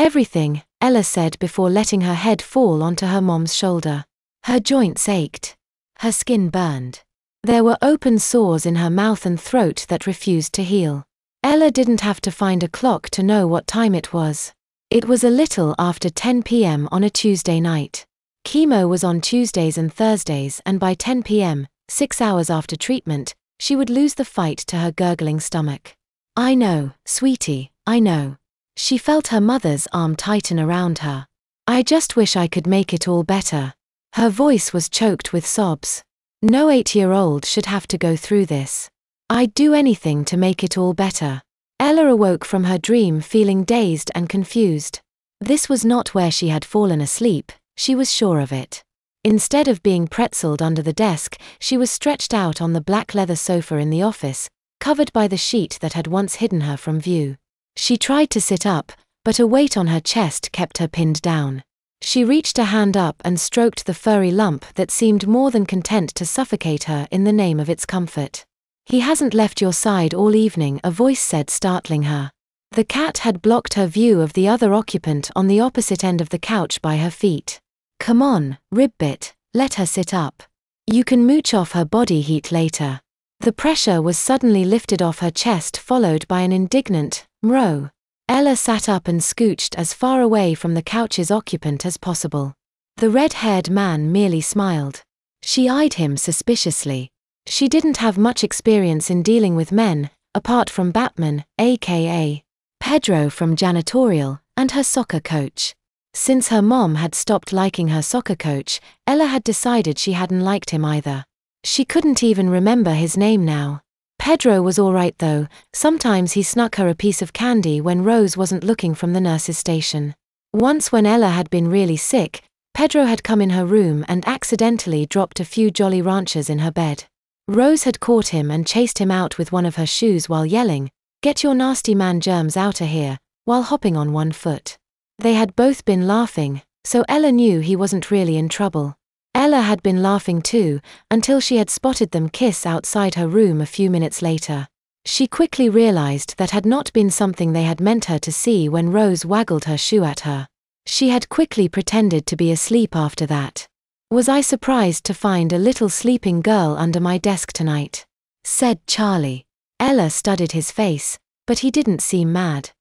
Everything, Ella said before letting her head fall onto her mom's shoulder. Her joints ached. Her skin burned. There were open sores in her mouth and throat that refused to heal. Ella didn't have to find a clock to know what time it was. It was a little after 10 p.m. on a Tuesday night. Chemo was on Tuesdays and Thursdays, and by 10 p.m., 6 hours after treatment, she would lose the fight to her gurgling stomach. "I know, sweetie, I know." She felt her mother's arm tighten around her. "I just wish I could make it all better." Her voice was choked with sobs. No 8-year-old should have to go through this. "I'd do anything to make it all better." Ella awoke from her dream feeling dazed and confused. This was not where she had fallen asleep, she was sure of it. Instead of being pretzeled under the desk, she was stretched out on the black leather sofa in the office, covered by the sheet that had once hidden her from view. She tried to sit up, but a weight on her chest kept her pinned down. She reached a hand up and stroked the furry lump that seemed more than content to suffocate her in the name of its comfort. "He hasn't left your side all evening," a voice said, startling her. The cat had blocked her view of the other occupant on the opposite end of the couch by her feet. "Come on, Ribbit, let her sit up. You can mooch off her body heat later." The pressure was suddenly lifted off her chest, followed by an indignant "Mro." Ella sat up and scooched as far away from the couch's occupant as possible. The red-haired man merely smiled. She eyed him suspiciously. She didn't have much experience in dealing with men, apart from Batman, aka Pedro from janitorial, and her soccer coach. Since her mom had stopped liking her soccer coach, Ella had decided she hadn't liked him either. She couldn't even remember his name now. Pedro was alright though. Sometimes he snuck her a piece of candy when Rose wasn't looking from the nurse's station. Once when Ella had been really sick, Pedro had come in her room and accidentally dropped a few Jolly Ranchers in her bed. Rose had caught him and chased him out with one of her shoes while yelling, "Get your nasty man germs outta here," while hopping on one foot. They had both been laughing, so Ella knew he wasn't really in trouble. Ella had been laughing too, until she had spotted them kiss outside her room a few minutes later. She quickly realized that had not been something they had meant her to see when Rose waggled her shoe at her. She had quickly pretended to be asleep after that. "Was I surprised to find a little sleeping girl under my desk tonight?" said Charlie. Ella studied his face, but he didn't seem mad.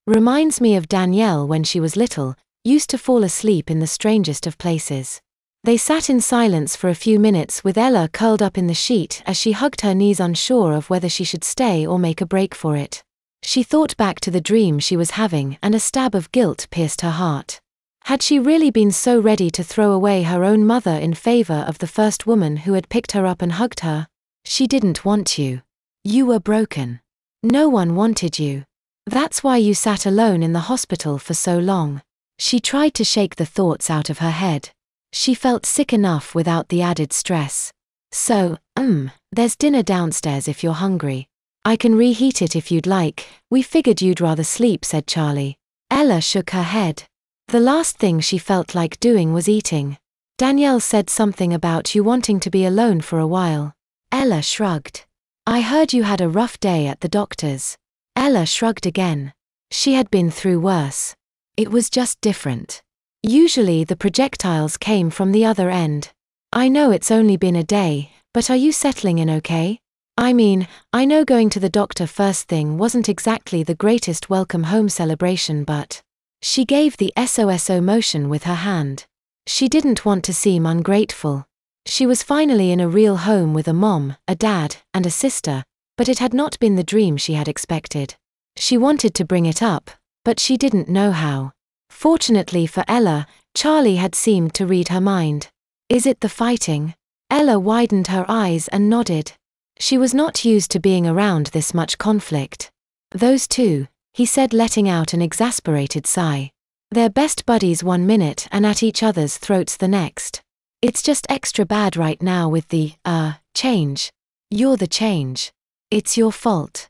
"Reminds me of Danielle when she was little, used to fall asleep in the strangest of places." They sat in silence for a few minutes with Ella curled up in the sheet as she hugged her knees, unsure of whether she should stay or make a break for it. She thought back to the dream she was having and a stab of guilt pierced her heart. Had she really been so ready to throw away her own mother in favor of the first woman who had picked her up and hugged her? "She didn't want you. You were broken. No one wanted you. That's why you sat alone in the hospital for so long." She tried to shake the thoughts out of her head. She felt sick enough without the added stress. "So, there's dinner downstairs if you're hungry. I can reheat it if you'd like. We figured you'd rather sleep," said Charlie. Ella shook her head. The last thing she felt like doing was eating. "Danielle said something about you wanting to be alone for a while." Ella shrugged. "I heard you had a rough day at the doctor's." Ella shrugged again. She had been through worse. It was just different. Usually the projectiles came from the other end. "I know it's only been a day, but are you settling in okay? I mean, I know going to the doctor first thing wasn't exactly the greatest welcome home celebration, but..." She gave the SOSO motion with her hand. She didn't want to seem ungrateful. She was finally in a real home with a mom, a dad, and a sister, but it had not been the dream she had expected. She wanted to bring it up, but she didn't know how. Fortunately for Ella, Charlie had seemed to read her mind. "Is it the fighting?" Ella widened her eyes and nodded. She was not used to being around this much conflict. "Those two," he said, letting out an exasperated sigh. "They're best buddies one minute and at each other's throats the next. It's just extra bad right now with the, change. You're the change. It's your fault."